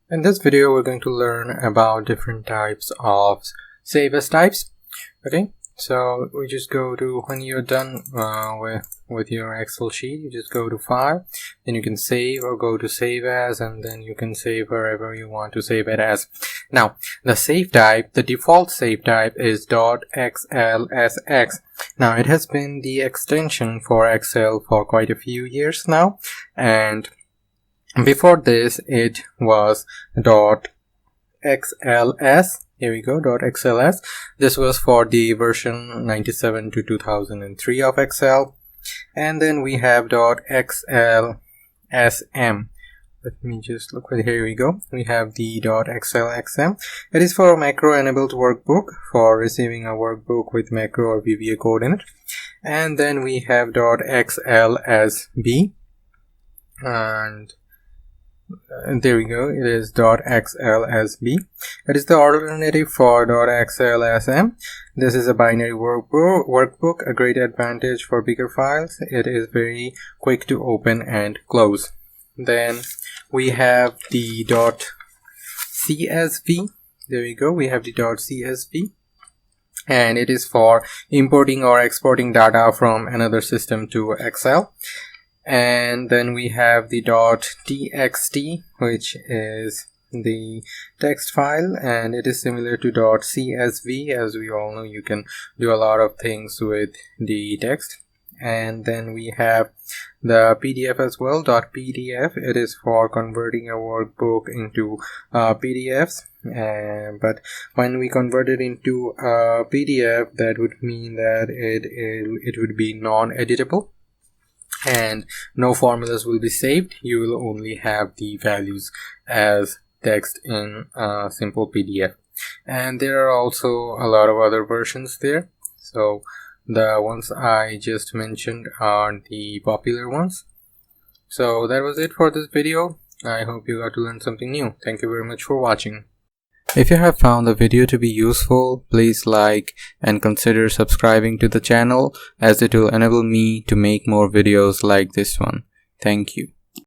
In this video, we're going to learn about different types of save as types. Okay, so we just go to, when you're done with your Excel sheet, you just go to File, then you can save or go to Save As, and then you can save wherever you want to save it as. Now, the save type, the default save type is .xlsx. Now, it has been the extension for Excel for quite a few years now, and before this it was .xls. Here we go, .xls. This was for the version 97 to 2003 of Excel. And then we have .xlsm. Let me just look right here. We go. We have the .xlsm. It is for a macro enabled workbook, for receiving a workbook with macro or VBA code in it. And then we have .xlsb, and there we go, it is .xlsb. It is the alternative for .xlsm. This is a binary workbook, a great advantage for bigger files. It is very quick to open and close. Then we have the .csv. There we go, we have the .csv, and it is for importing or exporting data from another system to Excel. And then we have the .txt, which is the text file, and it is similar to .csv. As we all know, you can do a lot of things with the text. And then we have the PDF as well, .pdf. It is for converting a workbook into PDFs. But when we convert it into a PDF, that would mean that it would be non-editable, and no formulas will be saved. You will only have the values as text in a simple PDF. And there are also a lot of other versions there. So the ones I just mentioned are the popular ones. So that was it for this video. I hope you got to learn something new. Thank you very much for watching. If you have found the video to be useful, please like and consider subscribing to the channel, as it will enable me to make more videos like this one. Thank you.